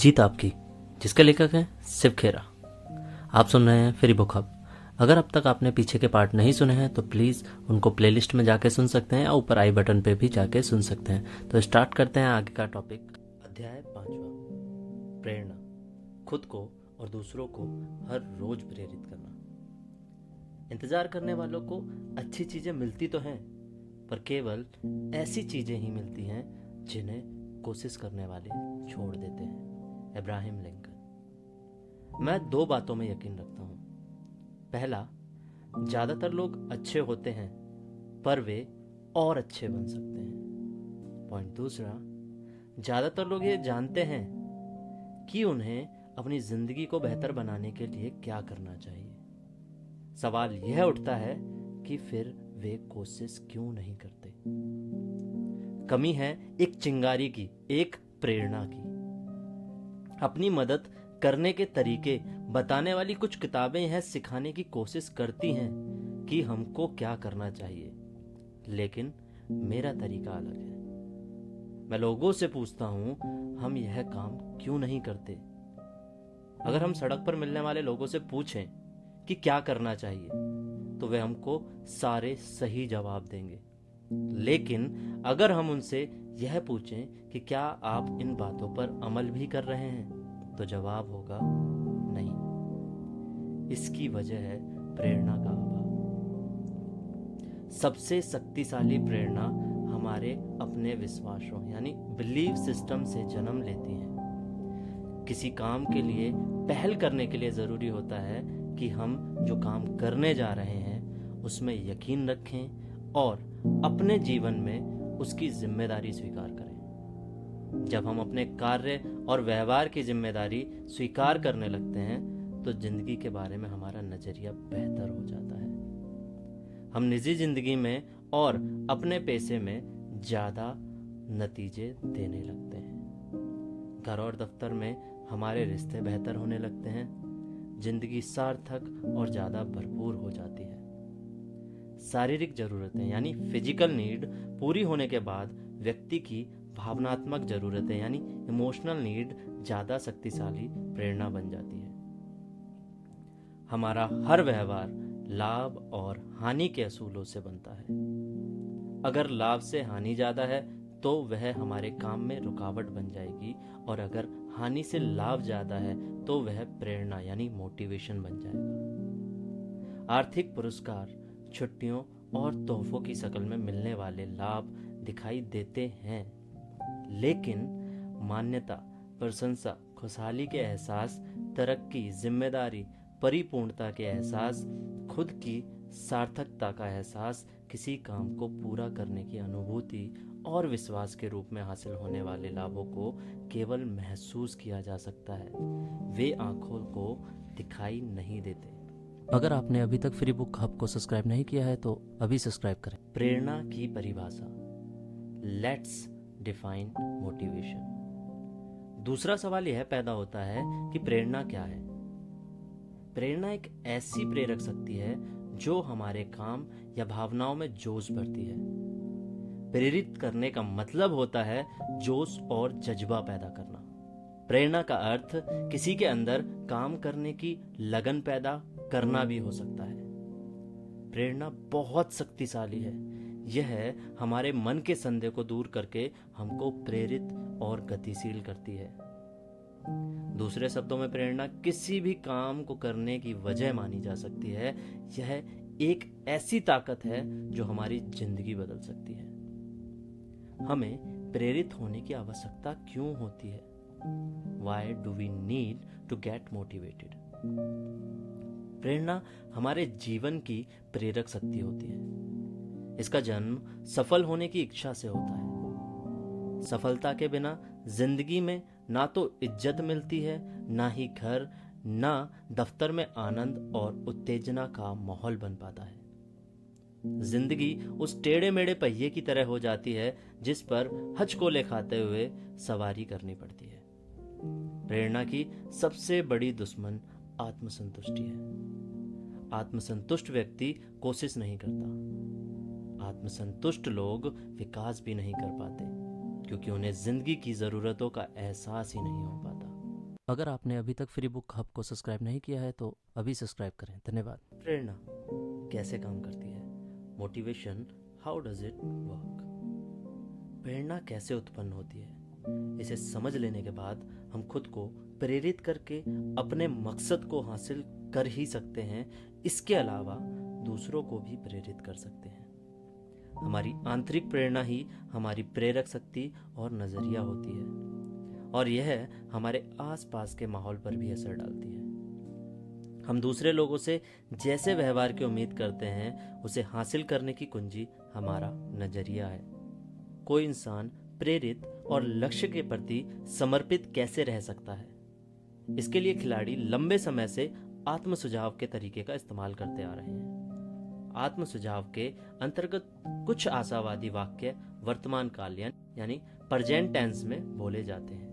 जीत आपकी, जिसके लेखक हैं शिव खेरा। आप सुन रहे हैं फ्री बुक हब। अगर अब तक आपने पीछे के पार्ट नहीं सुने हैं तो प्लीज़ उनको प्लेलिस्ट में जाके सुन सकते हैं, या ऊपर आई बटन पे भी जाके सुन सकते हैं। तो स्टार्ट करते हैं आगे का टॉपिक। अध्याय 5वां, प्रेरणा। खुद को और दूसरों को हर रोज प्रेरित करना। इंतजार करने वालों को अच्छी चीजें मिलती तो हैं, पर केवल ऐसी चीजें ही मिलती हैं जिन्हें कोशिश करने वाले छोड़ देते हैं। Abraham Lincoln. मैं 2 बातों में यकीन रखता हूं। पहला, ज्यादातर लोग अच्छे होते हैं पर वे और अच्छे बन सकते हैं। पॉइंट दूसरा, ज्यादातर लोग ये जानते हैं कि उन्हें अपनी जिंदगी को बेहतर बनाने के लिए क्या करना चाहिए। सवाल यह उठता है कि फिर वे कोशिश क्यों नहीं करते। कमी है एक चिंगारी की, एक प्रेरणा की। अपनी मदद करने के तरीके बताने वाली कुछ किताबें यह सिखाने की कोशिश करती हैं कि हमको क्या करना चाहिए, लेकिन मेरा तरीका अलग है। मैं लोगों से पूछता हूं, हम यह काम क्यों नहीं करते। अगर हम सड़क पर मिलने वाले लोगों से पूछें कि क्या करना चाहिए, तो वे हमको सारे सही जवाब देंगे। लेकिन अगर हम उनसे यह पूछें कि क्या आप इन बातों पर अमल भी कर रहे हैं, तो जवाब होगा नहीं। इसकी वजह है प्रेरणा का अभाव। सबसे शक्तिशाली प्रेरणा हमारे अपने विश्वासों यानी बिलीफ सिस्टम से जन्म लेती है। किसी काम के लिए पहल करने के लिए जरूरी होता है कि हम जो काम करने जा रहे हैं उसमें यकीन रखें और अपने जीवन में उसकी जिम्मेदारी स्वीकार करें। जब हम अपने कार्य और व्यवहार की जिम्मेदारी स्वीकार करने लगते हैं तो जिंदगी के बारे में हमारा नजरिया बेहतर हो जाता है। हम निजी जिंदगी में और अपने पैसे में ज्यादा नतीजे देने लगते हैं। घर और दफ्तर में हमारे रिश्ते बेहतर होने लगते हैं। जिंदगी सार्थक और ज्यादा भरपूर हो जाती है। शारीरिक जरूरतें यानी फिजिकल नीड पूरी होने के बाद व्यक्ति की भावनात्मक जरूरतें यानी इमोशनल नीड ज्यादा शक्तिशाली प्रेरणा बन जाती है। हमारा हर व्यवहार लाभ और हानि के असूलों से बनता है। अगर लाभ से हानि ज्यादा है तो वह हमारे काम में रुकावट बन जाएगी, और अगर हानि से लाभ ज्यादा है तो वह प्रेरणा यानी मोटिवेशन बन जाएगा। आर्थिक पुरस्कार, छुट्टियों और तोहफों की शक्ल में मिलने वाले लाभ दिखाई देते हैं, लेकिन मान्यता, प्रशंसा, खुशहाली के एहसास, तरक्की, जिम्मेदारी, परिपूर्णता के एहसास, खुद की सार्थकता का एहसास, किसी काम को पूरा करने की अनुभूति और विश्वास के रूप में हासिल होने वाले लाभों को केवल महसूस किया जा सकता है। वे आंखों को दिखाई नहीं देते। अगर आपने अभी तक फ्री बुक हब को सब्सक्राइब नहीं किया है तो अभी सब्सक्राइब करें। प्रेरणा की परिभाषा। Let's define motivation. दूसरा सवाल यह पैदा होता है कि प्रेरणा क्या है। प्रेरणा एक ऐसी प्रेरक शक्ति है जो हमारे काम या भावनाओं में जोश भरती है। प्रेरित करने का मतलब होता है जोश और जज्बा पैदा करना। प्रेरणा का अर्थ किसी के अंदर काम करने की लगन पैदा करना भी हो सकता है। प्रेरणा बहुत शक्तिशाली है। यह हमारे मन के संदेह को दूर करके हमको प्रेरित और गतिशील करती है। दूसरे शब्दों में प्रेरणा किसी भी काम को करने की वजह मानी जा सकती है। यह एक ऐसी ताकत है जो हमारी जिंदगी बदल सकती है। हमें प्रेरित होने की आवश्यकता क्यों होती है? Why do we need to get motivated? प्रेरणा हमारे जीवन की प्रेरक शक्ति होती है। इसका जन्म सफल होने की इच्छा से होता है। सफलता के बिना जिंदगी में ना तो इज्जत मिलती है, ना ही घर, ना दफ्तर में आनंद और उत्तेजना का माहौल बन पाता है। जिंदगी उस टेढ़े मेढ़े पहिए की तरह हो जाती है जिस पर हचकोले खाते हुए सवारी करनी पड़ती है। प्रेरणा की सबसे बड़ी दुश्मन आत्मसंतुष्टि है। आत्मसंतुष्ट व्यक्ति कोशिश नहीं करता। आत्मसंतुष्ट लोग विकास भी नहीं कर पाते, क्योंकि उन्हें जिंदगी की जरूरतों का एहसास ही नहीं हो पाता। अगर आपने अभी तक फ्री बुक हब को सब्सक्राइब नहीं किया है तो अभी सब्सक्राइब करें। धन्यवाद। प्रेरणा कैसे काम करती है? Motivation, how does it work? प्रेरणा कैसे उत्पन्न होती है, इसे समझ लेने के बाद हम खुद को प्रेरित करके अपने मकसद को हासिल कर ही सकते हैं। इसके अलावा दूसरों को भी प्रेरित कर सकते हैं। हमारी आंतरिक प्रेरणा ही हमारी प्रेरक शक्ति और नजरिया होती है, और यह हमारे आसपास के माहौल पर भी असर डालती है। हम दूसरे लोगों से जैसे व्यवहार की उम्मीद करते हैं, उसे हासिल करने की कुंजी हमारा नजरिया है। कोई इंसान प्रेरित और लक्ष्य के प्रति समर्पित कैसे रह सकता है? इसके लिए खिलाड़ी लंबे समय से आत्म सुझाव के तरीके का इस्तेमाल करते आ रहे हैं। आत्म सुझाव के अंतर्गत कुछ आशावादी वाक्य वर्तमान काल यानी प्रेजेंट टेंस में बोले जाते हैं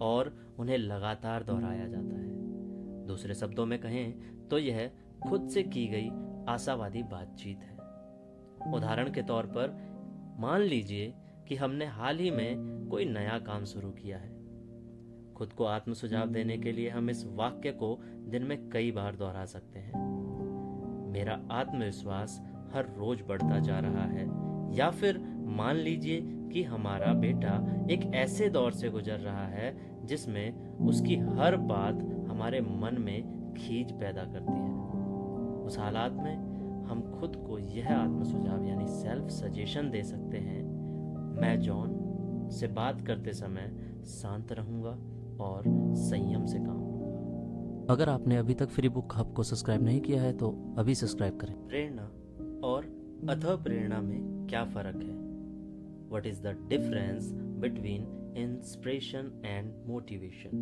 और उन्हें लगातार दोहराया जाता है। दूसरे शब्दों में कहें तो यह खुद से की गई आशावादी बातचीत है। उदाहरण के तौर पर मान लीजिए कि हमने हाल ही में कोई नया काम शुरू किया है। खुद को आत्म सुझाव देने के लिए हम इस वाक्य को दिन में कई बार दोहरा सकते हैं। मेरा आत्मविश्वास हर रोज बढ़ता जा रहा है। या फिर मान लीजिए कि हमारा बेटा एक ऐसे दौर से गुजर रहा है जिसमें उसकी हर बात हमारे मन में खींच पैदा करती है। उस हालात में हम खुद को यह आत्म सुझाव यानी सेल्फ सजेशन दे सकते हैं, मैं जॉन से बात करते समय शांत रहूंगा और संयम से काम लूंगा। अगर आपने अभी तक फ्री बुक हब को सब्सक्राइब नहीं किया है तो अभी सब्सक्राइब करें। प्रेरणा और अथः प्रेरणा में क्या फर्क है? What is the difference between inspiration and motivation?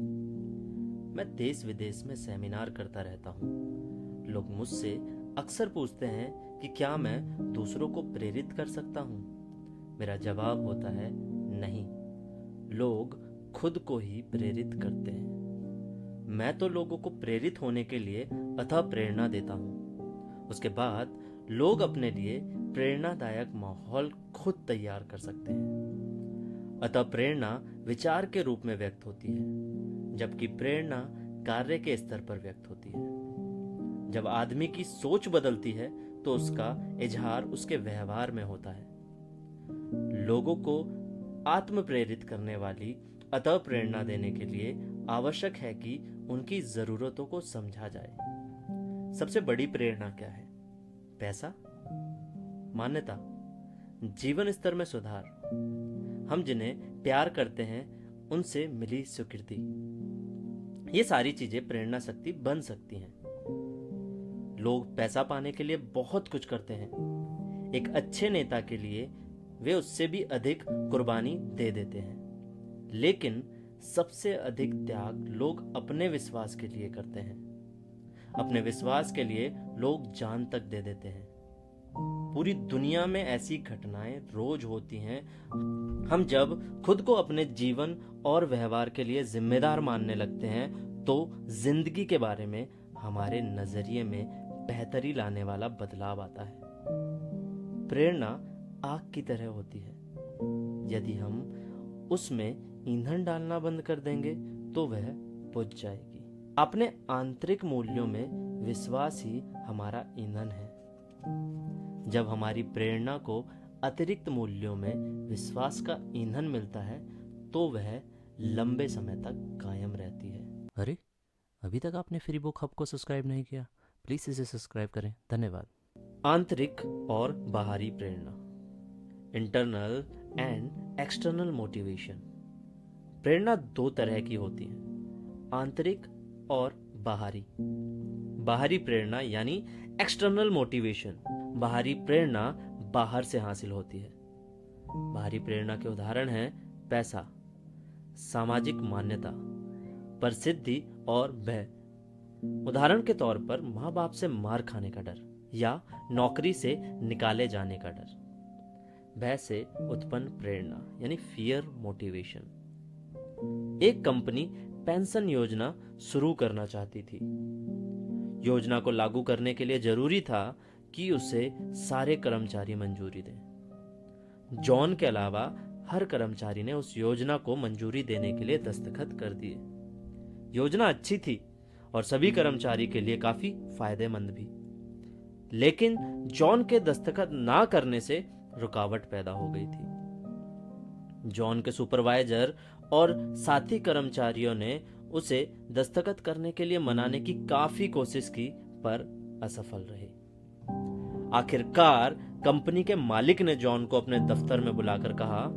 मैं देश विदेश में सेमिनार करता रहता हूँ। लोग मुझसे अक्सर पूछते हैं कि क्या मैं दूसरों को प्रेरित कर सकता हूँ? मेरा जवाब होता है नहीं, लोग खुद को ही प्रेरित करते हैं। मैं तो लोगों को प्रेरित होने के लिए अथः प्रेरणा देता हूँ। उसके बाद लोग अपने लिए प्रेरणादायक माहौल खुद तैयार कर सकते हैं। अतः प्रेरणा विचार के रूप में व्यक्त होती है, जबकि प्रेरणा कार्य के स्तर पर व्यक्त होती है। जब आदमी की सोच बदलती है तो उसका इजहार उसके व्यवहार में होता है। लोगों को आत्म प्रेरित करने वाली अतः प्रेरणा देने के लिए आवश्यक है कि उनकी जरूरतों को समझा जाए। सबसे बड़ी प्रेरणा क्या है? पैसा, मान्यता, जीवन स्तर में सुधार, हम जिन्हें प्यार करते हैं उनसे मिली स्वीकृति, ये सारी चीजें प्रेरणा शक्ति बन सकती हैं। लोग पैसा पाने के लिए बहुत कुछ करते हैं। एक अच्छे नेता के लिए वे उससे भी अधिक कुर्बानी दे देते हैं, लेकिन सबसे अधिक त्याग लोग अपने विश्वास के लिए करते हैं। अपने विश्वास के लिए लोग जान तक दे देते हैं। पूरी दुनिया में ऐसी घटनाएं रोज होती हैं। हम जब खुद को अपने जीवन और व्यवहार के लिए जिम्मेदार मानने लगते हैं तो जिंदगी के बारे में हमारे नजरिए में बेहतरी लाने वाला बदलाव आता है। प्रेरणा आग की तरह होती है। यदि हम उसमें ईंधन डालना बंद कर देंगे तो वह बुझ जाएगी। अपने आंतरिक मूल्यों में विश्वास ही हमारा ईंधन है। जब हमारी प्रेरणा को अतिरिक्त मूल्यों में विश्वास का ईंधन मिलता है तो वह लंबे समय तक कायम रहती है। अरे, अभी तक आपने फ्री बुक हब को सब्सक्राइब नहीं किया? प्लीज इसे सब्सक्राइब करें। धन्यवाद। आंतरिक और बाहरी प्रेरणा, इंटरनल एंड एक्सटर्नल मोटिवेशन। प्रेरणा दो तरह की होती है, आंतरिक और बाहरी। बाहरी प्रेरणा यानी एक्सटर्नल मोटिवेशन, बाहरी प्रेरणा बाहर से हासिल होती है। बाहरी प्रेरणा के उदाहरण हैं पैसा, सामाजिक मान्यता, प्रसिद्धि और भय। उदाहरण के तौर पर माँ बाप से मार खाने का डर या नौकरी से निकाले जाने का डर। भय से उत्पन्न प्रेरणा यानी फियर मोटिवेशन। एक कंपनी पेंशन योजना शुरू करना चाहती थी। योजना को लागू करने के लिए जरूरी था कि उसे सारे कर्मचारी मंजूरी दें। जॉन के अलावा हर कर्मचारी ने उस योजना को मंजूरी देने के लिए दस्तखत कर दिए। योजना अच्छी थी और सभी कर्मचारी के लिए काफी फायदेमंद भी। लेकिन जॉन के दस्तखत ना करने से रुकावट पैदा हो गई थी। जॉन के सुपरवाइजर और साथी कर्मचारियों ने उसे दस्तखत करने के लिए मनाने की काफी कोशिश की, पर असफल रहे। आखिरकार कंपनी के मालिक ने जॉन को अपने दफ्तर में बुलाकर कहा,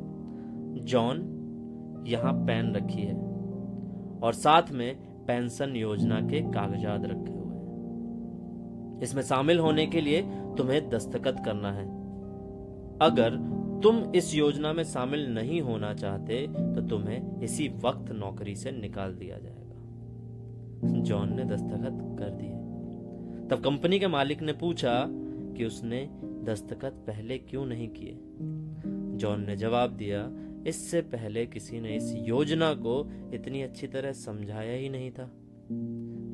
जॉन, यहां पेन रखी है और साथ में पेंशन योजना के कागजात रखे हुए हैं। इसमें शामिल होने के लिए तुम्हें दस्तखत करना है। अगर तुम इस योजना में शामिल नहीं होना चाहते तो तुम्हें इसी वक्त नौकरी से निकाल दिया जाएगा। जॉन ने दस्तखत कर दिए। तब कंपनी के मालिक ने पूछा कि उसने दस्तखत पहले क्यों नहीं किए। जॉन ने जवाब दिया, इससे पहले किसी ने इस योजना को इतनी अच्छी तरह समझाया ही नहीं था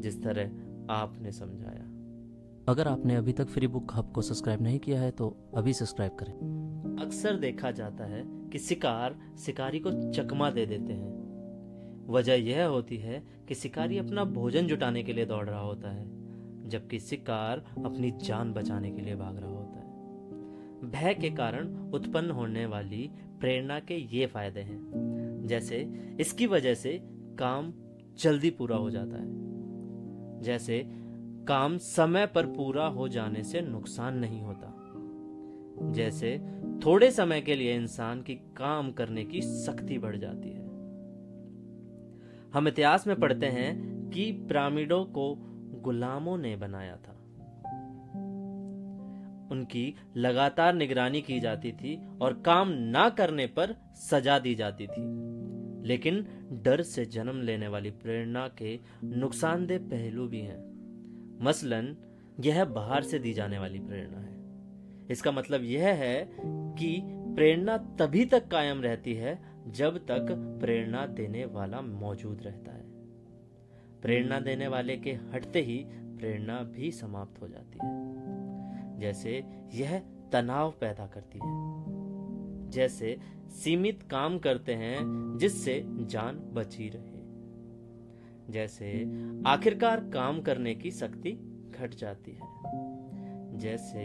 जिस तरह आपने समझाया। अगर आपने अभी तक फ्री बुक हब को सब्सक्राइब नहीं किया है तो अभी सब्सक्राइब करें। अक्सर देखा जाता है कि शिकार शिकारी को चकमा दे देते हैं। वजह यह होती है कि शिकारी अपना भोजन जुटाने के लिए दौड़ रहा होता है, जबकि शिकार अपनी जान बचाने के लिए भाग रहा होता है। भय के कारण उत्पन्न होने वाली प्रेरणा के ये फायदे हैं, जैसे इसकी वजह से काम जल्दी पूरा हो जाता है, जैसे काम समय पर पूरा हो जाने से नुकसान नहीं होता, जैसे थोड़े समय के लिए इंसान की काम करने की शक्ति बढ़ जाती है। हम इतिहास में पढ़ते हैं कि पिरामिडों को गुलामों ने बनाया था। उनकी लगातार निगरानी की जाती थी और काम ना करने पर सजा दी जाती थी। लेकिन डर से जन्म लेने वाली प्रेरणा के नुकसानदेह पहलू भी हैं। मसलन यह बाहर से दी जाने वाली प्रेरणा है। इसका मतलब यह है कि प्रेरणा तभी तक कायम रहती है जब तक प्रेरणा देने वाला मौजूद रहता है। प्रेरणा देने वाले के हटते ही प्रेरणा भी समाप्त हो जाती है। जैसे यह तनाव पैदा करती है, जैसे सीमित काम करते हैं जिससे जान बची रहे, जैसे आखिरकार काम करने की शक्ति घट जाती है, जैसे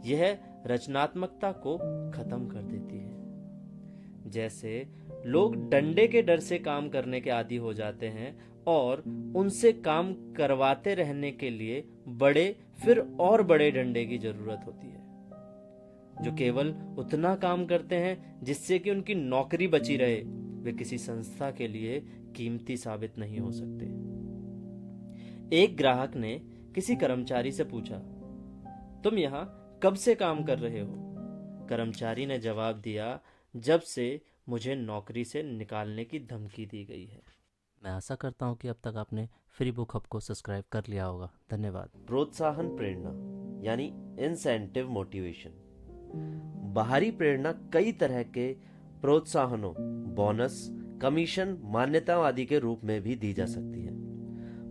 यह रचनात्मकता को खत्म कर देती है, जैसे लोग डंडे के डर से काम करने के आदी हो जाते हैं और उनसे काम करवाते रहने के लिए बड़े फिर और बड़े डंडे की जरूरत होती है, जो केवल उतना काम करते हैं जिससे कि उनकी नौकरी बची रहे। वे किसी संस्था के लिए कीमती साबित नहीं हो सकते। एक ग्राहक ने किसी कर्मचारी से पूछा, तुम यहाँ कब से काम कर रहे हो? कर्मचारी ने जवाब दिया, जब से मुझे नौकरी से निकालने की धमकी दी गई है। मैं आशा करता हूँ कि अब तक आपने फ्री बुक हब को सब्सक्राइब कर लिया होगा। धन्यवाद। प्रोत्साहन प्रेरणा यानी इंसेंटिव मोटिवेशन। बाहरी प्रेरणा कई तरह के प्रोत्साहनों, बोनस, कमीशन, मान्यता आदि के रूप में भी दी जा सकती है।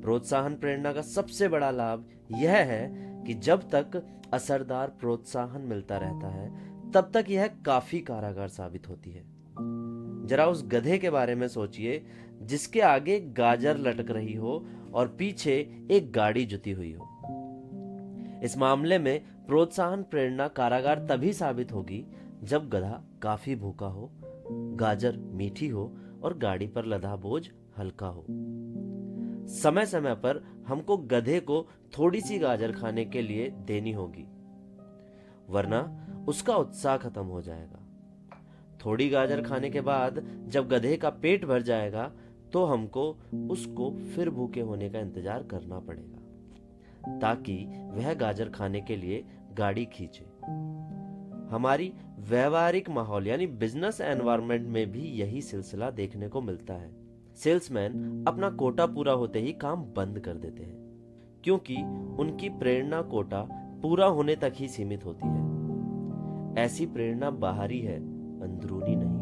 प्रोत्साहन प्रेरणा का सबसे बड़ा लाभ यह है कि जब तक असरदार प्रोत्साहन मिलता रहता है तब तक यह काफी कारगर साबित होती है। जरा उस गधे के बारे में सोचिए जिसके आगे गाजर लटक रही हो और पीछे एक गाड़ी जुती हुई हो। इस मामले में प्रोत्साहन प्रेरणा कारागार तभी साबित होगी जब गधा काफी भूखा हो, गाजर मीठी हो और गाड़ी पर लदा बोझ हल्का हो। समय समय पर हमको गधे को थोड़ी सी गाजर खाने के लिए देनी होगी, वरना उसका उत्साह खत्म हो जाएगा। थोड़ी गाजर खाने के बाद जब गधे का पेट भर जाएगा तो हमको उसको फिर भूखे होने का इंतजार करना पड़ेगा ताकि वह गाजर खाने के लिए गाड़ी खींचे। हमारी व्यवहारिक माहौल यानी बिजनेस एनवायरनमेंट में भी यही सिलसिला देखने को मिलता है। सेल्समैन अपना कोटा पूरा होते ही काम बंद कर देते हैं क्योंकि उनकी प्रेरणा कोटा पूरा होने तक ही सीमित होती है। ऐसी प्रेरणा बाहरी है, अंदरूनी नहीं।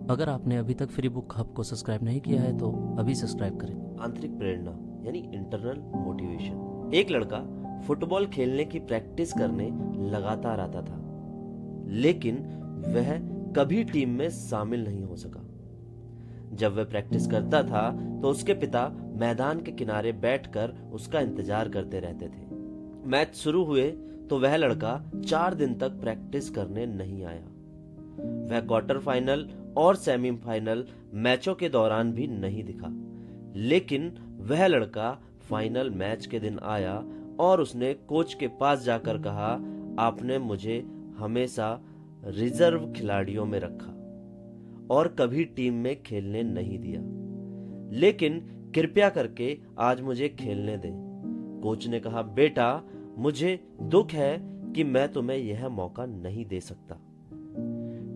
अगर आपने अभी तक फ्री बुक हब को सब्सक्राइब नहीं किया है तो अभी सब्सक्राइब करें। आंतरिक प्रेरणा यानी इंटरनल मोटिवेशन। एक लड़का फुटबॉल खेलने की प्रैक्टिस करने लगातार आता था, लेकिन वह कभी टीम में शामिल नहीं हो सका। जब वह प्रैक्टिस करता था तो उसके पिता मैदान के किनारे बैठकर उसका इंतजार करते रहते थे। मैच शुरू हुए तो वह लड़का 4 दिन तक प्रैक्टिस करने नहीं आया। वह क्वार्टर फाइनल और सेमीफाइनल मैचों के दौरान भी नहीं दिखा, लेकिन वह लड़का फाइनल मैच के दिन आया और उसने कोच के पास जाकर कहा, आपने मुझे हमेशा रिजर्व खिलाड़ियों में रखा और कभी टीम में खेलने नहीं दिया, लेकिन कृपया करके आज मुझे खेलने दें। कोच ने कहा, बेटा मुझे दुख है कि मैं तुम्हें यह मौका नहीं दे सकता।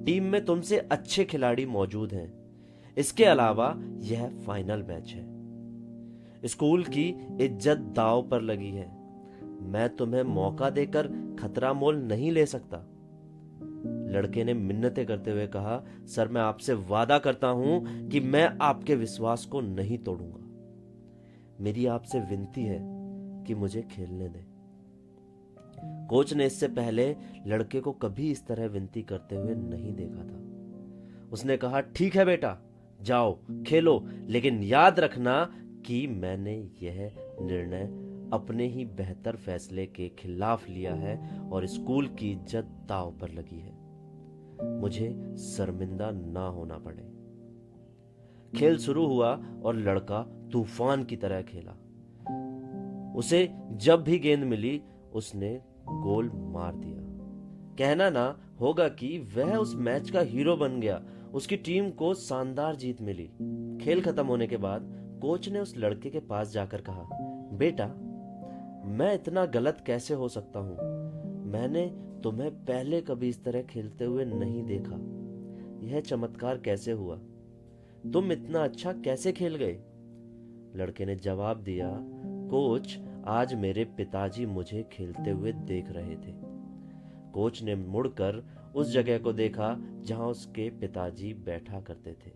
टीम में तुमसे अच्छे खिलाड़ी मौजूद हैं। इसके अलावा यह फाइनल मैच है। स्कूल की इज्जत दांव पर लगी है। मैं तुम्हें मौका देकर खतरा मोल नहीं ले सकता। लड़के ने मिन्नतें करते हुए कहा, सर मैं आपसे वादा करता हूं कि मैं आपके विश्वास को नहीं तोड़ूंगा। मेरी आपसे विनती है कि मुझे खेलने दें। कोच ने इससे पहले लड़के को कभी इस तरह विनती करते हुए नहीं देखा था। उसने कहा, ठीक है बेटा, जाओ खेलो, लेकिन याद रखना कि मैंने यह निर्णय अपने ही बेहतर फैसले के खिलाफ लिया है और स्कूल की इज्जत दांव पर लगी है। मुझे शर्मिंदा ना होना पड़े। खेल शुरू हुआ और लड़का तूफान की तरह खेला। उसे जब भी गेंद मिली उसने गोल मार दिया। कहना ना होगा कि वह उस मैच का हीरो बन गया। उसकी टीम को शानदार जीत मिली। खेल खत्म होने के बाद कोच ने उस लड़के के पास जाकर कहा, बेटा मैं इतना गलत कैसे हो सकता हूं? मैंने तुम्हें पहले कभी इस तरह खेलते हुए नहीं देखा। यह चमत्कार कैसे हुआ? तुम इतना अच्छा कैसे खेल गए? लड़के ने जवाब दिया, कोच आज मेरे पिताजी मुझे खेलते हुए देख रहे थे। कोच ने मुड़कर उस जगह को देखा जहां उसके पिताजी बैठा करते थे,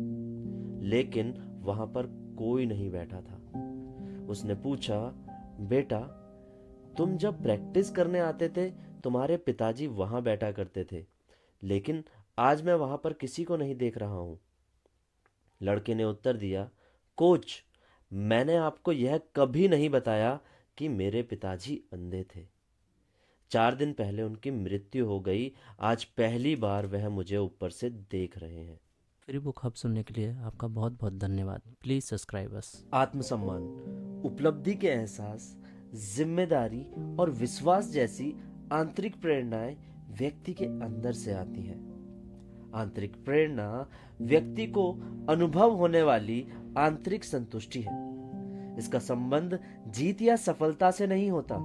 लेकिन वहां पर कोई नहीं बैठा था। उसने पूछा, बेटा तुम जब प्रैक्टिस करने आते थे तुम्हारे पिताजी वहां बैठा करते थे, लेकिन आज मैं वहां पर किसी को नहीं देख रहा हूं। लड़के ने उत्तर दिया, कोच मैंने आपको यह कभी नहीं बताया कि मेरे पिताजी अंधे थे। 4 दिन पहले उनकी मृत्यु हो गई। आज पहली बार वह मुझे ऊपर से देख रहे हैं। फ्री बुक हब सुनने के लिए आपका बहुत बहुत धन्यवाद। Please subscribe us. आत्मसम्मान, उपलब्धि के एहसास, जिम्मेदारी और विश्वास जैसी आंतरिक प्रेरणाएं व्यक्ति के अंदर से आती हैं। आंतरिक प्रेरणा व्यक्ति को अनुभव होने वाली आंतरिक संतुष्टि है। इसका संबंध जीत या सफलता से नहीं होता,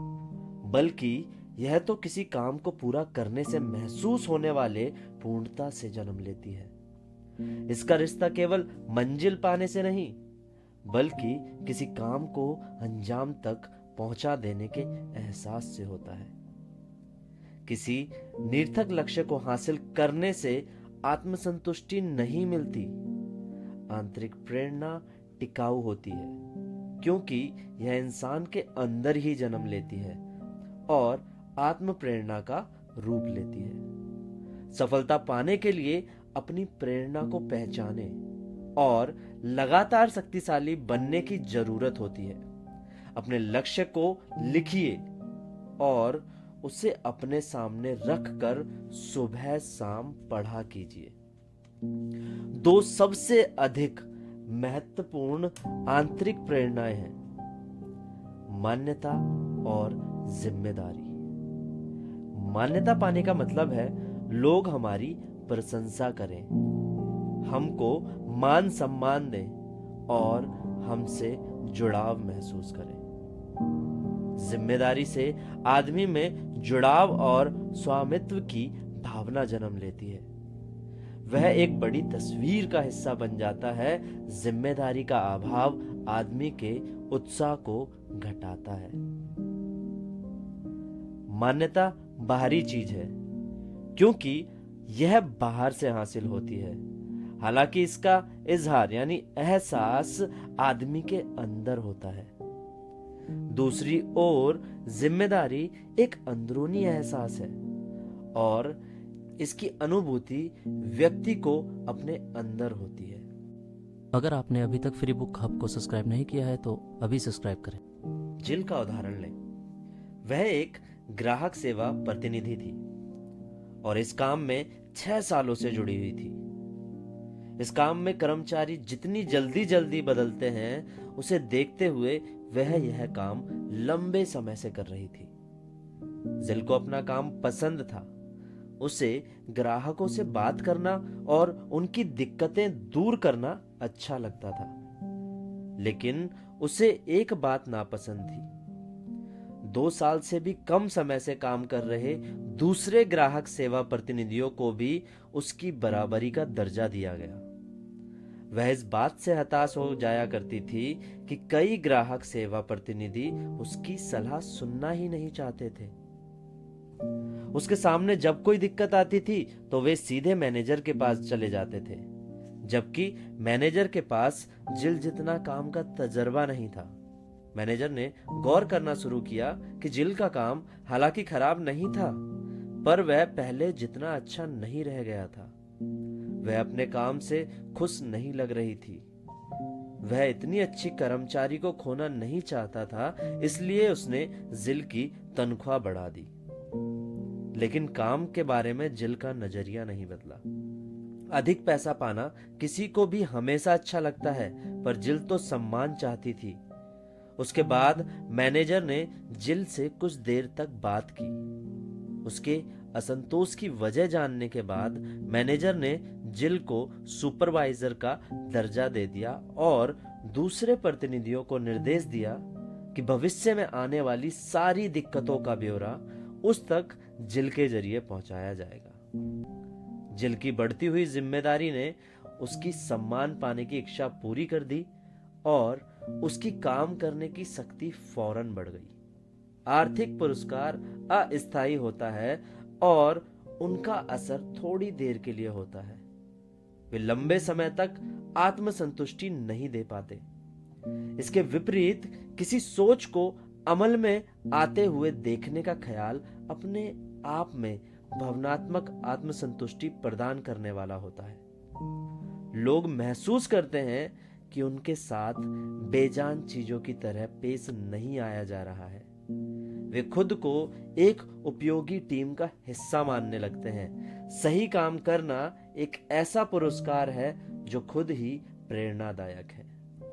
बल्कि यह तो किसी काम को पूरा करने से महसूस होने वाले पूर्णता से जन्म लेती है। इसका रिश्ता केवल मंजिल पाने से नहीं, बल्कि किसी काम को अंजाम तक पहुंचा देने के एहसास से होता है। किसी निरर्थक लक्ष्य को हासिल करने से आत्मसंतुष्टि नहीं मिलती। आंतरिक प्रेरणा टिकाऊ होती है, क्योंकि यह इंसान के अंदर ही जन्म लेती है और आत्म प्रेरणा का रूप लेती है। सफलता पाने के लिए अपनी प्रेरणा को पहचाने और लगातार शक्तिशाली बनने की जरूरत होती है। अपने लक्ष्य को लिखिए और उसे अपने सामने रखकर सुबह शाम पढ़ा कीजिए। 2 सबसे अधिक महत्वपूर्ण आंतरिक प्रेरणाएं हैं, मान्यता और जिम्मेदारी। मान्यता पाने का मतलब है लोग हमारी प्रशंसा करें, हमको मान सम्मान दें और हमसे जुड़ाव महसूस करें। जिम्मेदारी से आदमी में जुड़ाव और स्वामित्व की भावना जन्म लेती है। वह एक बड़ी तस्वीर का हिस्सा बन जाता है। जिम्मेदारी का अभाव आदमी के उत्साह को घटाता है। मान्यता बाहरी चीज है, क्योंकि यह बाहर से हासिल होती है, हालांकि इसका इजहार यानी एहसास आदमी के अंदर होता है। दूसरी ओर जिम्मेदारी एक अंदरूनी एहसास है और इसकी अनुभूति व्यक्ति को अपने अंदर होती है। अगर आपने अभी तक फ्री बुक हब को सब्सक्राइब नहीं किया है तो अभी सब्सक्राइब करें। जिल का उदाहरण लें। वह एक ग्राहक सेवा प्रतिनिधि थी और इस काम में 6 सालों से जुड़ी हुई थी। इस काम में कर्मचारी जितनी जल्दी जल्दी बदलते हैं, उसे देखते हुए वह यह काम लंबे समय से कर रही थी। जिल को अपना काम पसंद था। उसे ग्राहकों से बात करना और उनकी दिक्कतें दूर करना अच्छा लगता था, लेकिन उसे एक बात नापसंद थी। 2 साल से भी कम समय से काम कर रहे दूसरे ग्राहक सेवा प्रतिनिधियों को भी उसकी बराबरी का दर्जा दिया गया। वह इस बात से हताश हो जाया करती थी कि कई ग्राहक सेवा प्रतिनिधि उसकी सलाह सुनना ही नहीं चाहते थे। उसके सामने जब कोई दिक्कत आती थी तो वे सीधे मैनेजर के पास चले जाते थे, जबकि मैनेजर के पास जिल जितना काम का तजर्बा नहीं था। मैनेजर ने गौर करना शुरू किया कि जिल का काम हालांकि खराब नहीं था, पर वह पहले जितना अच्छा नहीं रह गया था। वह अपने काम से खुश नहीं लग रही थी। वह इतनी अच्छी कर्मचारी को खोना नहीं चाहता था, इसलिए उसने जिल की तनख्वाह बढ़ा दी। लेकिन काम के बारे में जिल का नजरिया नहीं बदला। अधिक पैसा पाना किसी को भी हमेशा अच्छा लगता है, पर जिल तो सम्मान चाहती थी। उसके बाद मैनेजर ने जिल से कुछ देर तक बात की। उसके असंतोष की वजह जानने के बाद मैनेजर ने जिल को सुपरवाइजर का दर्जा दे दिया और दूसरे प्रतिनिधियों को निर्देश दिया कि भविष्य में आने वाली सारी दिक्कतों का ब्यौरा उस तक जिल के जरिए पहुंचाया जाएगा। जिल की बढ़ती हुई जिम्मेदारी ने उसकी सम्मान पाने की इच्छा पूरी कर दी और उसकी काम करने की शक्ति फौरन बढ़ गई। आर्थिक पुरस्कार अस्थायी होता है और उनका असर थोड़ी देर के लिए होता है। वे लंबे समय तक आत्मसंतुष्टि नहीं दे पाते। इसके विपरीत किसी सोच को अमल में आते हुए देखने का ख्याल अपने आप में भावनात्मक आत्मसंतुष्टि प्रदान करने वाला होता है। लोग महसूस करते हैं कि उनके साथ बेजान चीजों की तरह पेश नहीं आया जा रहा है। वे खुद को एक उपयोगी टीम का हिस्सा मानने लगते हैं। सही काम करना एक ऐसा पुरस्कार है जो खुद ही प्रेरणादायक है।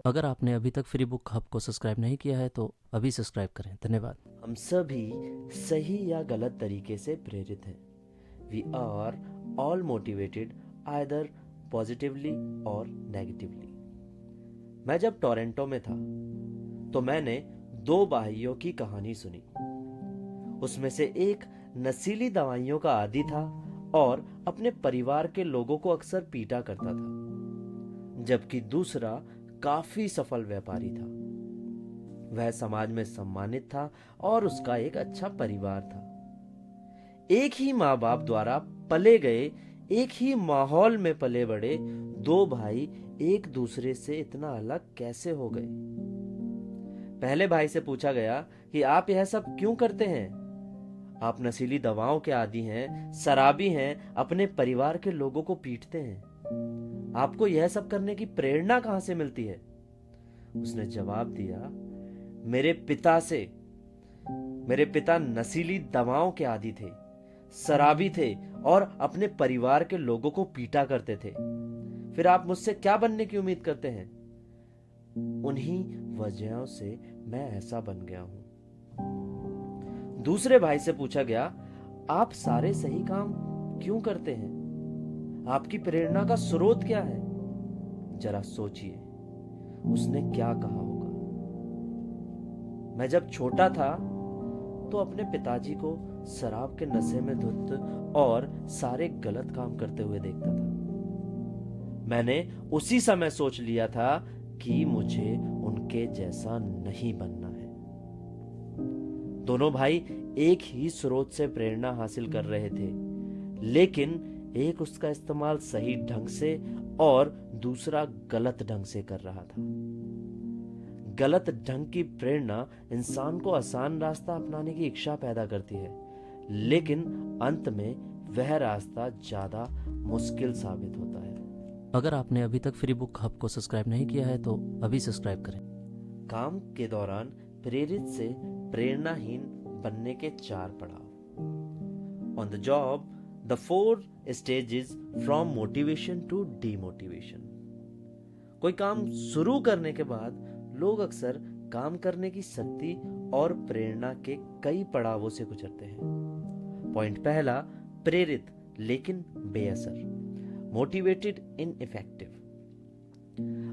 अगर आपने अभी तक फ्री बुक हब को सब्सक्राइब नहीं किया है तो अभी सब्सक्राइब करें। धन्यवाद। हम सभी सही या गलत तरीके से प्रेरित हैं। We are all motivated either positively और नेगेटिवली। मैं जब टोरंटो में था तो मैंने 2 भाइयों की कहानी सुनी। उसमें से एक नशीली दवाइयों का आदी था और अपने परिवार के लोगों को अक्सर पीटा करता था, जबकि दूसरा काफी सफल व्यापारी था। वह समाज में सम्मानित था और उसका एक अच्छा परिवार था। एक ही माँ बाप द्वारा पले गए, एक ही माहौल में पले बड़े 2 भाई एक दूसरे से इतना अलग कैसे हो गए? पहले भाई से पूछा गया कि आप यह सब क्यों करते हैं? आप नशीली दवाओं के आदी हैं, शराबी हैं, अपने परिवार के लोगों को पीटते हैं। आपको यह सब करने की प्रेरणा कहां से मिलती है? उसने जवाब दिया, मेरे पिता से। मेरे पिता नशीली दवाओं के आदी थे, शराबी थे और अपने परिवार के लोगों को पीटा करते थे। फिर आप मुझसे क्या बनने की उम्मीद करते हैं? उन्हीं वजहों से मैं ऐसा बन गया हूं। दूसरे भाई से पूछा गया, आप सारे सही काम क्यों करते हैं? आपकी प्रेरणा का स्रोत क्या है? जरा सोचिए, उसने क्या कहा होगा? मैं जब छोटा था तो अपने पिताजी को शराब के नशे में धुत और सारे गलत काम करते हुए देखता था। मैंने उसी समय सोच लिया था कि मुझे उनके जैसा नहीं बनना है। दोनों भाई एक ही स्रोत से प्रेरणा हासिल कर रहे थे, लेकिन एक उसका इस्तेमाल सही ढंग से और दूसरा गलत ढंग से कर रहा था। गलत ढंग की प्रेरणा इंसान को आसान रास्ता अपनाने की इच्छा पैदा करती है, लेकिन अंत में वह रास्ता ज्यादा मुश्किल साबित होता है। अगर आपने अभी तक फ्री बुक हब को सब्सक्राइब नहीं किया है तो अभी सब्सक्राइब करें। काम के दौरान प्रेरित से प्रेरणाहीन बनने के 4 पड़ाव। On the job the 4 stages from motivation to demotivation. कोई काम शुरू करने के बाद लोग अक्सर काम करने की शक्ति और प्रेरणा के कई पड़ावों से गुजरते हैं। पॉइंट पहला, प्रेरित लेकिन बेअसर, मोटिवेटेड इनइफेक्टिव।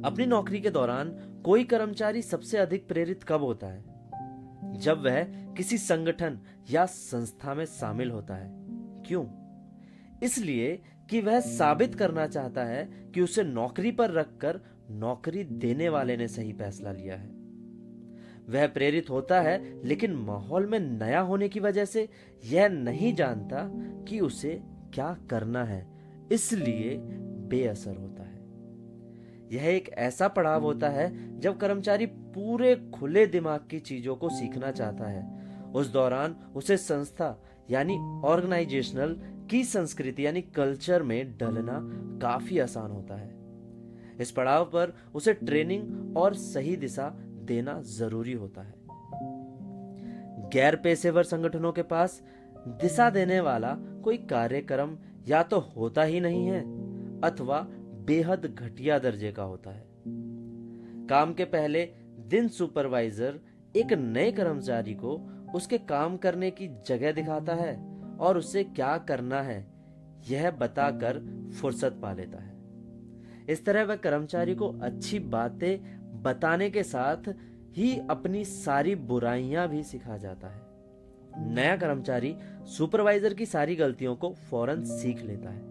अपनी नौकरी के दौरान कोई कर्मचारी सबसे अधिक प्रेरित कब होता है? जब वह किसी संगठन या संस्था में शामिल होता है। क्यों? इसलिए कि वह साबित करना चाहता है कि उसे नौकरी पर रखकर नौकरी देने वाले ने सही फैसला लिया है। वह प्रेरित होता है लेकिन माहौल में नया होने की वजह से यह नहीं जानता कि उसे क्या करना है, इसलिए बेअसर होता है। यह एक ऐसा पड़ाव होता है जब कर्मचारी पूरे खुले दिमाग की चीजों को सीखना चाहता है। उस दौरान उसे संस्था यानी ऑर्गेनाइजेशनल की संस्कृति यानी कल्चर में ढलना काफी आसान होता है। इस पड़ाव पर उसे ट्रेनिंग और सही दिशा देना जरूरी होता है। गैर पेशेवर संगठनों के पास दिशा देने वाला कोई कार्यक्रम या तो होता ही नहीं है अथवा बेहद घटिया दर्जे का होता है। काम के पहले दिन सुपरवाइजर एक नए कर्मचारी को उसके काम करने की जगह दिखाता है और उसे क्या करना है यह बताकर फुर्सत पा लेता है। इस तरह वह कर्मचारी को अच्छी बातें बताने के साथ ही अपनी सारी बुराइयां भी सिखा जाता है। नया कर्मचारी सुपरवाइजर की सारी गलतियों को फौरन सीख लेता है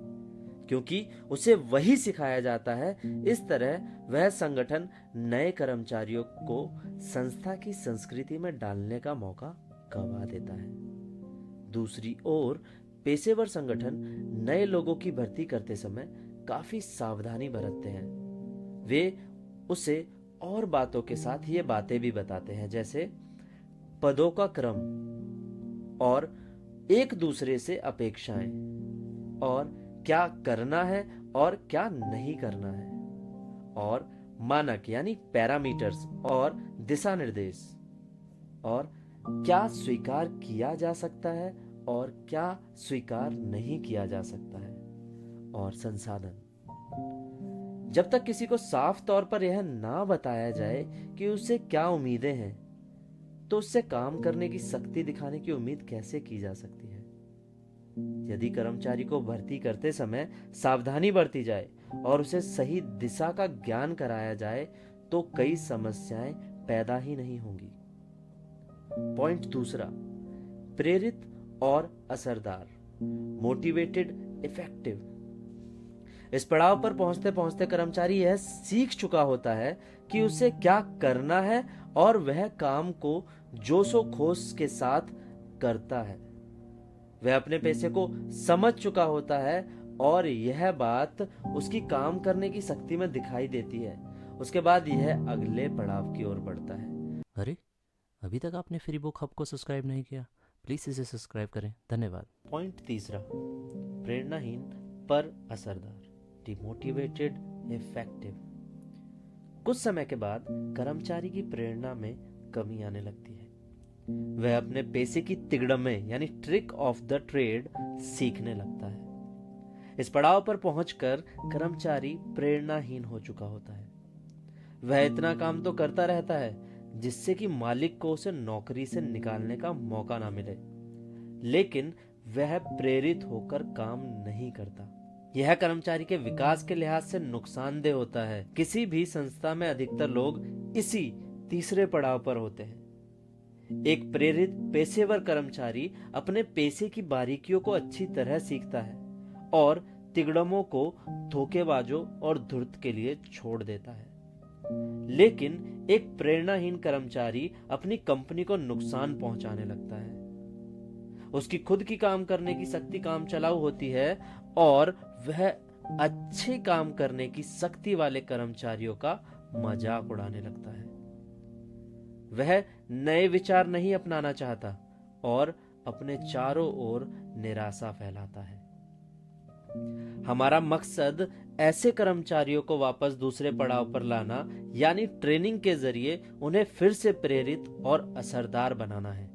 क्योंकि उसे वही सिखाया जाता है। इस तरह वह संगठन नए कर्मचारियों को संस्था की संस्कृति में डालने का मौका गंवा देता है। दूसरी ओर पेशेवर संगठन नए लोगों की भर्ती करते समय काफी सावधानी बरतते हैं। वे उसे और बातों के साथ ये बातें भी बताते हैं, जैसे पदों का क्रम और एक दूसरे से अपेक्षाएं और क्या करना है और क्या नहीं करना है, और मानक यानी पैरामीटर्स और दिशा निर्देश, और क्या स्वीकार किया जा सकता है और क्या स्वीकार नहीं किया जा सकता है, और संसाधन। जब तक किसी को साफ तौर पर यह ना बताया जाए कि उसे क्या उम्मीदें हैं, तो उससे काम करने की शक्ति दिखाने की उम्मीद कैसे की जा सकती है। यदि कर्मचारी को भर्ती करते समय सावधानी बरती जाए और उसे सही दिशा का ज्ञान कराया जाए तो कई समस्याएं पैदा ही नहीं होंगी। पॉइंट दूसरा, प्रेरित और असरदार, मोटिवेटेड इफेक्टिव। इस पड़ाव पर पहुंचते पहुंचते कर्मचारी यह सीख चुका होता है कि उसे क्या करना है और वह काम को जोशो खरोश के साथ करता है। वह अपने पेशे को समझ चुका होता है और यह बात उसकी काम करने की शक्ति में दिखाई देती है। उसके बाद यह अगले पड़ाव की ओर बढ़ता है। अरे, अभी तक आपने फ्री बुक हब को सब्सक्राइब नहीं किया? प्लीज़ इसे सब्सक्राइब करें। धन्यवाद। पॉइंट तीसरा, प्रेरणाहीन पर असरदार, डिमोटिवेटेड इफेक्टिव। कुछ समय के बाद कर्मचारी की प्रेरणा में कमी आने लगती है। वह अपने पेशे की तिगड़में यानी ट्रिक ऑफ द ट्रेड सीखने लगता है। इस पड़ाव पर पहुंचकर कर्मचारी प्रेरणाहीन हो चुका होता है। वह इतना काम तो करता रहता है जिससे कि मालिक को उसे नौकरी से निकालने का मौका ना मिले, लेकिन वह प्रेरित होकर काम नहीं करता। यह कर्मचारी के विकास के लिहाज से नुकसानदेह होता है। किसी भी संस्था में अधिकतर लोग इसी तीसरे पड़ाव पर होते हैं। एक प्रेरित पेशेवर कर्मचारी अपने पेशे की बारीकियों को अच्छी तरह सीखता है और तिगड़मों को धोखेबाजों और धूर्त के लिए छोड़ देता है। लेकिन एक प्रेरणाहीन कर्मचारी अपनी कंपनी को नुकसान पहुंचाने लगता है। उसकी खुद की काम करने की शक्ति काम चलाऊ होती है और वह अच्छे काम करने की शक्ति वाले कर्मचारियों का मजाक उड़ाने लगता है। वह नए विचार नहीं अपनाना चाहता और अपने चारों ओर निराशा फैलाता है। हमारा मकसद ऐसे कर्मचारियों को वापस दूसरे पड़ाव पर लाना यानी ट्रेनिंग के जरिए उन्हें फिर से प्रेरित और असरदार बनाना है।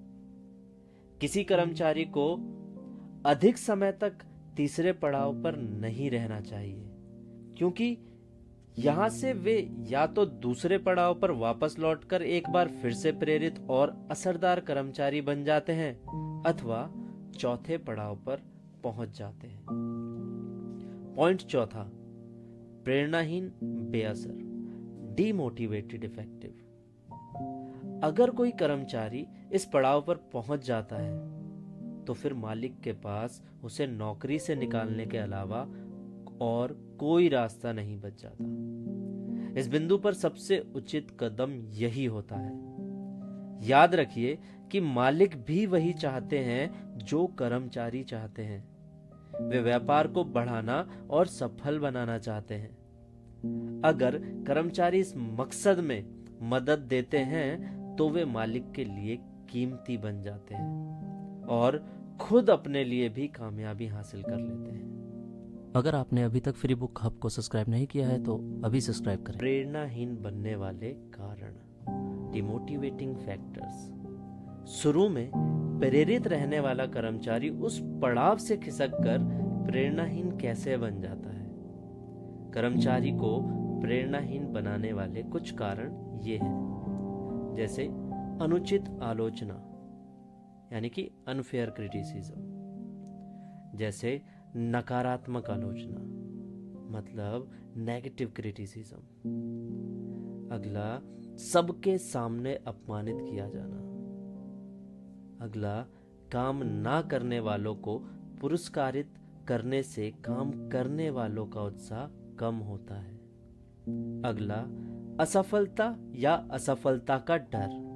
किसी कर्मचारी को अधिक समय तक तीसरे पड़ाव पर नहीं रहना चाहिए, क्योंकि यहां से वे या तो दूसरे पड़ाव पर वापस लौटकर एक बार फिर से प्रेरित और असरदार कर्मचारी बन जाते हैं अथवा चौथे पड़ाव पर पहुंच जाते हैं। पॉइंट चौथा, प्रेरणाहीन बेअसर, डीमोटिवेटेड इफेक्टिव। अगर कोई कर्मचारी इस पड़ाव पर पहुंच जाता है तो फिर मालिक के पास उसे नौकरी से निकालने के अलावा और कोई रास्ता नहीं बच जाता। इस बिंदु पर सबसे उचित कदम यही होता है। याद रखिए कि मालिक भी वही चाहते हैं जो कर्मचारी चाहते हैं। वे व्यापार को बढ़ाना और सफल बनाना चाहते हैं। अगर कर्मचारी इस मकसद में मदद देते हैं तो वे मालिक के लिए कीमती बन जाते हैं और खुद अपने लिए भी कामयाबी हासिल कर लेते हैं। अगर आपने अभी तक फ्री बुक हब को सब्सक्राइब नहीं किया है तो अभी सब्सक्राइब करें। प्रेरणाहीन बनने वाले कारण, डिमोटिवेटिंग फैक्टर्स। शुरू में प्रेरित रहने वाला कर्मचारी उस पड़ाव से खिसककर प्रेरणाहीन कैसे बन जाता है? कर्मचारी को प्रेरणाहीन बनाने वाले कुछ कारण ये हैं, जैसे अनुचित आलोचना यानी कि अनफेयर क्रिटिसिज्म, जैसे नकारात्मक आलोचना मतलब नेगेटिव क्रिटिसिज्म। अगला, सबके सामने अपमानित किया जाना। अगला, काम ना करने वालों को पुरस्कारित करने से काम करने वालों का उत्साह कम होता है। अगला, असफलता या असफलता का डर।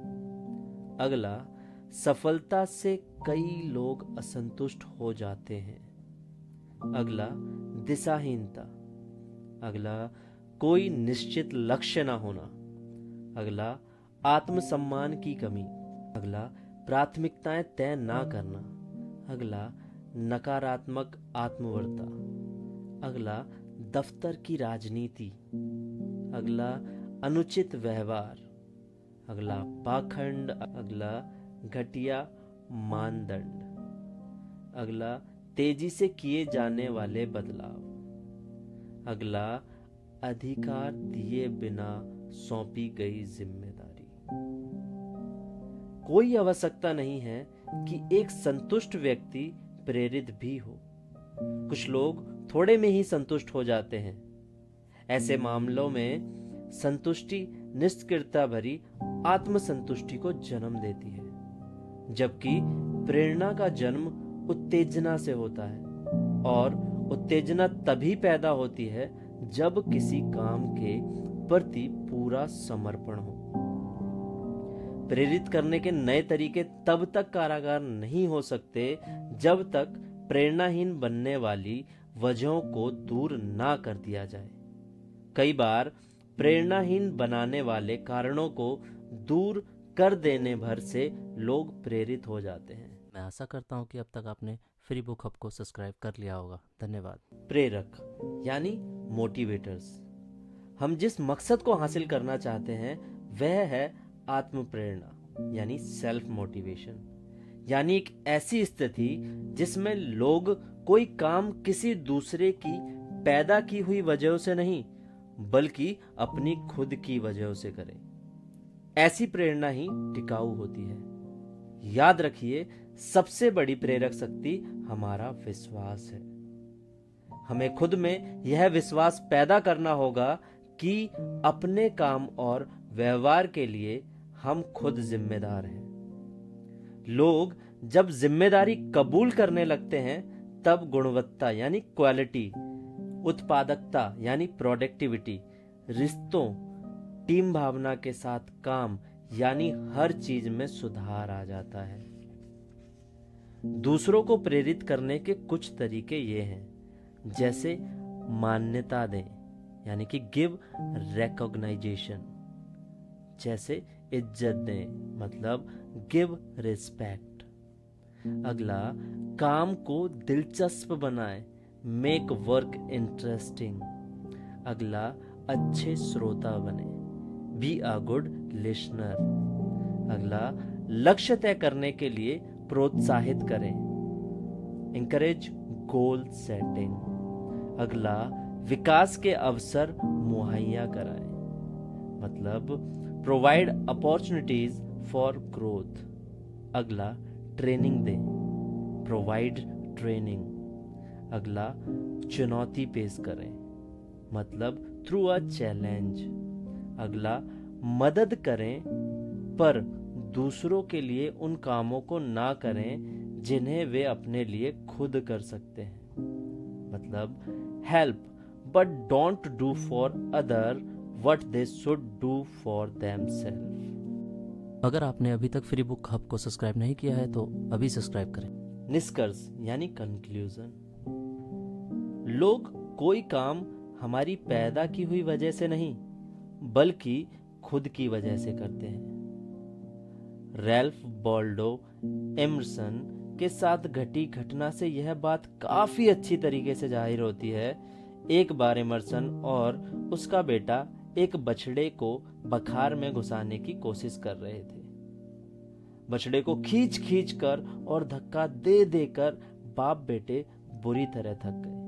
अगला, सफलता से कई लोग असंतुष्ट हो जाते हैं। अगला, दिशाहीनता। अगला, कोई निश्चित लक्ष्य ना होना। अगला, आत्मसम्मान की कमी। अगला, प्राथमिकताएं तय ना करना। अगला, नकारात्मक आत्मवार्ता। अगला, दफ्तर की राजनीति। अगला, अनुचित व्यवहार। अगला, पाखंड। अगला, घटिया मानदंड। अगला, तेजी से किए जाने वाले बदलाव। अगला, अधिकार दिए बिना सौंपी गई जिम्मेदारी। कोई आवश्यकता नहीं है कि एक संतुष्ट व्यक्ति प्रेरित भी हो। कुछ लोग थोड़े में ही संतुष्ट हो जाते हैं। ऐसे मामलों में संतुष्टि निष्क्रियता भरी आत्मसंतुष्टि को जन्म देती है, जबकि प्रेरणा का जन्म उत्तेजना से होता है और उत्तेजना तभी पैदा होती है जब किसी काम के प्रति पूरा समर्पण हो। प्रेरित करने के नए तरीके तब तक कारागार नहीं हो सकते जब तक प्रेरणाहीन बनने वाली वजहों को दूर ना कर दिया जाए। कई बार प्रेरणाहीन बनाने वाले कारणों को दूर कर देने भर से लोग प्रेरित हो जाते हैं। मैं आशा करता हूँ कि अब तक आपने फ्री बुक हब को सब्सक्राइब कर लिया होगा। धन्यवाद। प्रेरक यानी मोटिवेटर्स। हम जिस मकसद को हासिल करना चाहते हैं वह है आत्म प्रेरणा यानी सेल्फ मोटिवेशन, यानी एक ऐसी स्थिति जिसमें लोग कोई काम किसी दूसरे की पैदा की हुई वजहों से नहीं बल्कि अपनी खुद की वजहों से करें। ऐसी प्रेरणा ही टिकाऊ होती है। याद रखिए, सबसे बड़ी प्रेरक शक्ति हमारा विश्वास है। हमें खुद में यह विश्वास पैदा करना होगा कि अपने काम और व्यवहार के लिए हम खुद जिम्मेदार हैं। लोग जब जिम्मेदारी कबूल करने लगते हैं तब गुणवत्ता यानी क्वालिटी, उत्पादकता यानी प्रोडक्टिविटी, रिश्तों, टीम भावना के साथ काम यानी हर चीज में सुधार आ जाता है। दूसरों को प्रेरित करने के कुछ तरीके ये हैं, जैसे मान्यता दें यानी कि गिव रिकॉग्नाइजेशन, जैसे इज्जत दें मतलब गिव रिस्पेक्ट। अगला, काम को दिलचस्प बनाएं मेक वर्क इंटरेस्टिंग। अगला, अच्छे श्रोता बने, बी अ गुड लिसनर। अगला, लक्ष्य तय करने के लिए प्रोत्साहित करें, इंकरेज गोल सेटिंग। अगला, विकास के अवसर मुहैया कराएं, मतलब प्रोवाइड अपॉर्चुनिटीज फॉर ग्रोथ। अगला, ट्रेनिंग दें, प्रोवाइड ट्रेनिंग। अगला, चुनौती पेश करें, मतलब थ्रू अ चैलेंज। अगला, मदद करें पर दूसरों के लिए उन कामों को ना करें जिन्हें वे अपने लिए खुद कर सकते हैं, मतलब help but don't do for other what they should do for themself. अगर आपने अभी तक फ्री बुक हब को सब्सक्राइब नहीं किया है तो अभी सब्सक्राइब करें। निष्कर्ष यानी कंक्लूजन। लोग कोई काम हमारी पैदा की हुई वजह से नहीं बल्कि खुद की वजह से करते हैं। रैल्फ वॉल्डो एमर्सन के साथ घटी घटना से यह बात काफी अच्छी तरीके से जाहिर होती है। एक बार एमर्सन और उसका बेटा एक बछड़े को बखार में घुसाने की कोशिश कर रहे थे। बछड़े को खींच खींच कर और धक्का दे देकर बाप बेटे बुरी तरह थक गए,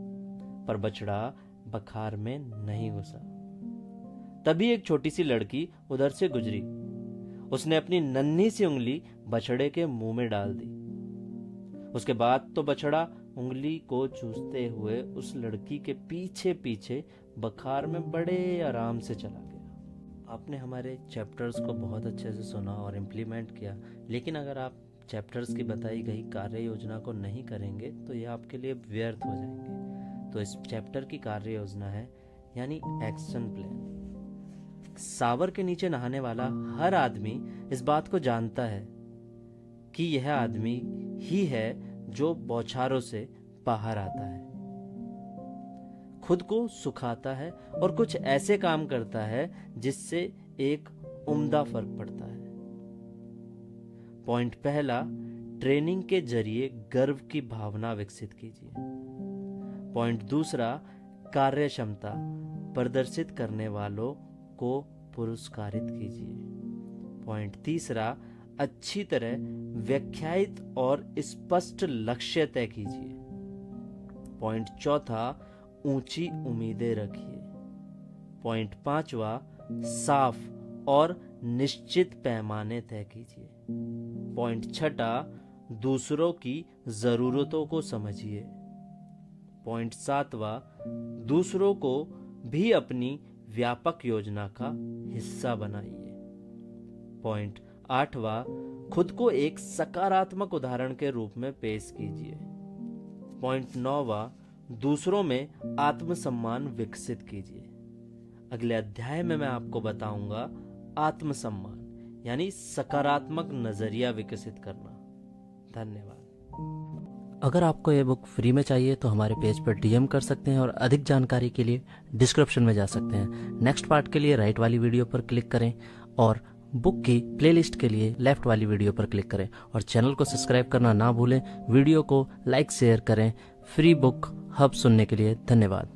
पर बछड़ा बखार में नहीं घुसा। तभी एक छोटी सी लड़की उधर से गुजरी। उसने अपनी नन्ही सी उंगली बछड़े के मुंह में डाल दी। उसके बाद तो बछड़ा उंगली को चूसते हुए उस लड़की के पीछे पीछे बखार में बड़े आराम से चला गया। आपने हमारे चैप्टर्स को बहुत अच्छे से सुना और इम्प्लीमेंट किया, लेकिन अगर आप चैप्टर्स की बताई गई कार्य योजना को नहीं करेंगे तो ये आपके लिए व्यर्थ हो जाएंगे। तो इस चैप्टर की कार्य योजना है यानी एक्शन प्लान। सावर के नीचे नहाने वाला हर आदमी इस बात को जानता है कि यह आदमी ही है जो बौछारों से बाहर आता है, खुद को सुखाता है और कुछ ऐसे काम करता है जिससे एक उम्दा फर्क पड़ता है। पॉइंट पहला, ट्रेनिंग के जरिए गर्व की भावना विकसित कीजिए। पॉइंट दूसरा, कार्य क्षमता प्रदर्शित करने वालों को पुरस्कारित कीजिए। पॉइंट तीसरा, अच्छी तरह व्याख्यायित और स्पष्ट लक्ष्य तय कीजिए। पॉइंट चौथा, ऊंची उम्मीदें रखिए। पॉइंट पांचवा, साफ और निश्चित पैमाने तय कीजिए। पॉइंट छठा, दूसरों की जरूरतों को समझिए। पॉइंट सातवां, दूसरों को भी अपनी व्यापक योजना का हिस्सा बनाइए। पॉइंट आठवां, खुद को एक सकारात्मक उदाहरण के रूप में पेश कीजिए। पॉइंट नौवां, दूसरों में आत्मसम्मान विकसित कीजिए। अगले अध्याय में मैं आपको बताऊंगा आत्मसम्मान यानी सकारात्मक नजरिया विकसित करना। धन्यवाद। अगर आपको ये बुक फ्री में चाहिए तो हमारे पेज पर डीएम कर सकते हैं और अधिक जानकारी के लिए डिस्क्रिप्शन में जा सकते हैं। नेक्स्ट पार्ट के लिए राइट वाली वीडियो पर क्लिक करें और बुक की प्लेलिस्ट के लिए लेफ्ट वाली वीडियो पर क्लिक करें और चैनल को सब्सक्राइब करना ना भूलें। वीडियो को लाइक शेयर करें। फ्री बुक हब सुनने के लिए धन्यवाद।